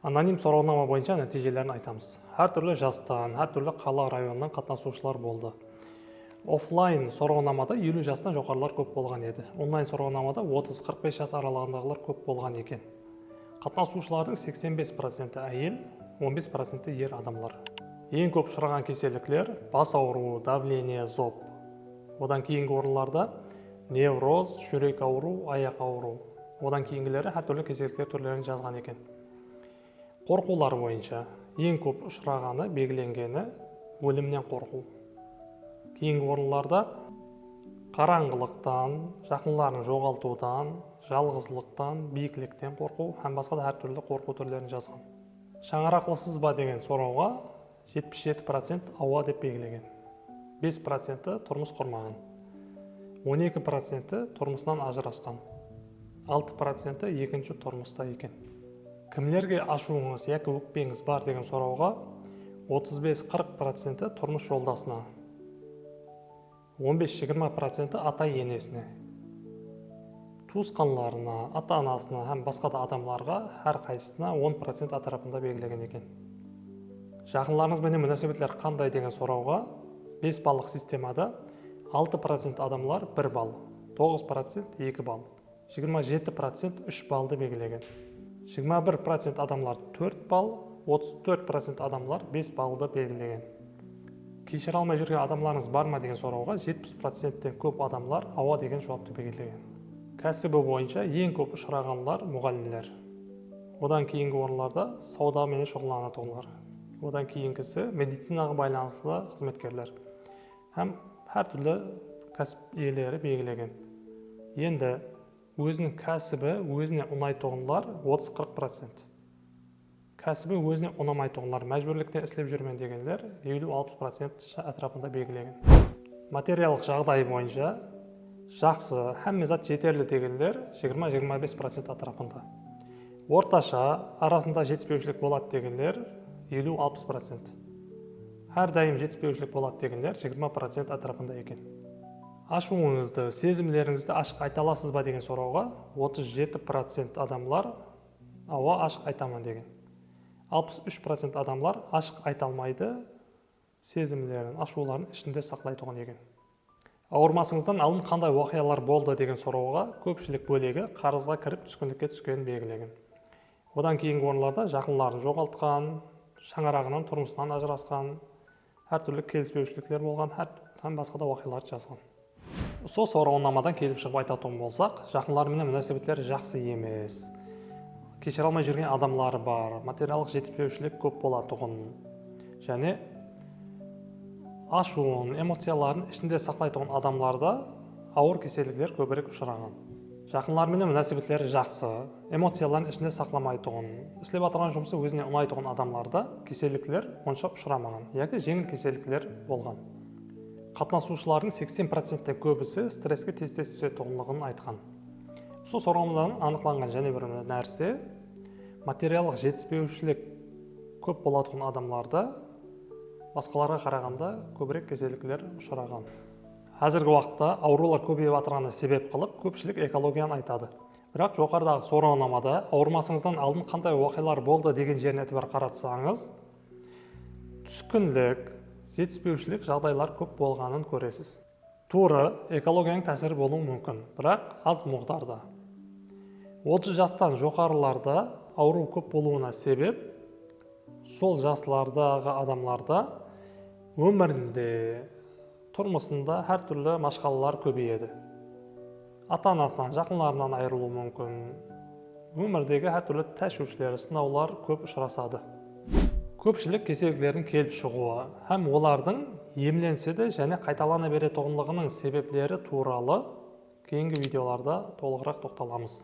Аноним сауалнама бойынша нәтижелерін айтамыз. Әр түрлі жастан, әр түрлі қала районынан қатынасушылар болды. Офлайн сауалнамада 50 жастан жоғарылар көп болған еді. Онлайн сауалнамада 30-45 жас аралығындағылар көп болған екен. Қатынасушылардың 85% әйел, 15% ер адамлар. Ең көп ұшыраған кеселіктер бас ауруы, давление, зоб. Одан кейінгі орындарда невроз, жүрек ауруы, аяқ ауруы. Одан кейінгілері әр түрлі кеселіктер түрлерін жазған екен. Қорқулар бойынша ең көп ұшырағаны белгіленгені өлімнен қорқу. Кейінгі орындарда қараңғылықтан, жақынларын жоғалтудан, жалғыздылықтан, биіктіктен қорқу, һәм басқа да әр түрлі қорқу түрлерін жазған. Шаңырақлысыз ба деген сұрауға 77% ауа деп белгілеген. 5% тұрмыс құрмаған. 12% тұрмысынан ажырасқан. 6% екінші тұрмыста екен. Кімлерге ашуыңыз яки өкпеңіз бар деген сұрауға 35-40% тұрмыс жолдасына. 15-20% ата-енесіне. Туысқандарына, ата-анасына һәм басқа да адамларға әр қайсысына 10% тарапында белгілеген екен. Жақындарыңызбен мөнәсәбәтләр қандай деген сұрауға 5 баллық системада 6% адамлар 1 балл, 9% 2 балл, 27% 3 баллды белгілеген. 21% адамлар 4 балл, 34% адамлар 5 баллды белгілеген. Кешіре алмай жүрген адамларыңыз бар ма деген сұрауға 70%-тен көп адамлар ауа деген жауапты белгілеген. Кәсібі бойынша ең көп ұшырағандар мұғалімдер. Одан кейінгі орындарда саудамен шұғылданатындар. Одан кейінгісі медицинаға байланысты қызметкерлер. Һәм әр түрлі кәсіп иелері белгілеген. Енді өзінің кәсібі өзіне ұнайтындар 30-40%. Кәсібі өзіне ұнамайтындар, мәжбүрліктен істеп жүрмен дегендер 50-60% әтрапында белгілеген. Материалдық жағдай бойынша жақсы, һәм зат жетерлі дегендер 20-25% әтрапында. Орташа арасында жетіспеушілік болады дегендер 50-60%. Әрдайым жетіспеушілік болады дегендер 20% әтрапында екен. Ашуыңызды, сезімдеріңізді ашық айта аласыз ба деген сұрауға 37% адамлар ауа ашық айтамын деген. 63% адамлар ашық айта алмайды, сезімдерін, ашуларын ішінде сақлайтын екен. Ауырмасыңыздан алдын қандай уақиялар болды деген сұрауға көпшілік бөлігі қарызға кіріп түскіндікке түскенін белгілеген. Одан кейінгі орындарда жақынларын жоғалтқан, шаңырағынан тұрмысынан ажырасқан, әр түрлі келіспеушіліктер болған, һәм басқа да уақиялар жазған. Сол сауалнамадан келіп шығып айтатын болсақ, жақындарымен мөнәсәбәтлер жақсы емес. Кешіре алмай жүрген адамлары бар, материалдық жетіспеушілік көп болатұғын. Және ашуын, эмоцияларын ішінде сақлайтын адамларда ауыр кеселіктер көбірек ұшыраған. Жақындарымен мөнәсәбәтлері жақсы, эмоцияларын ішінде сақламайтын, істеп атырған жұмысы өзіне ұнайтын адамларда кеселіктер онша ұшырамаған, яки жеңіл кеселіктер болған. Қатынасушылардың 80%-тен көбісі стресске тез-тез түсетінлігін айтқан. Сол сауалнамадан анықталған және бір нәрсе, материалдық жетіспеушілік көп болатын адамларда басқаларға қарағанда көбірек кеселіктер ұшыраған. Қазіргі уақытта аурулар көбейіп атырғаны себеп қылып, көпшілік экологияны айтады. Бірақ жоғарыдағы сауалнамада ауырмасыңыздан алдын қандай уақиялар болды деген жеріне әтібар қаратсаңыз, түскіндік, жетіспеушілік жағдайлар көп болғанын көресіз. Туры экологияның тәсірі болуы мүмкін, бірақ аз мұғдарда. 30 жастан жоғарыларда ауру көп болуына себеп, сол жастардағы адамларда өмірінде, тұрмысында әр түрлі машқалалар көбейеді. Ата-анасынан, жақынларынан айырылуы мүмкін. Өмірдегі әр түрлі тәшвиштер, сынаулар көп ұшырасады. Көпшілік кеселіктердің келіп шығуы, һәм олардың емленсе де және қайталана беретіндігінің себептері туралы кейінгі видеоларда толығырақ тоқталамыз.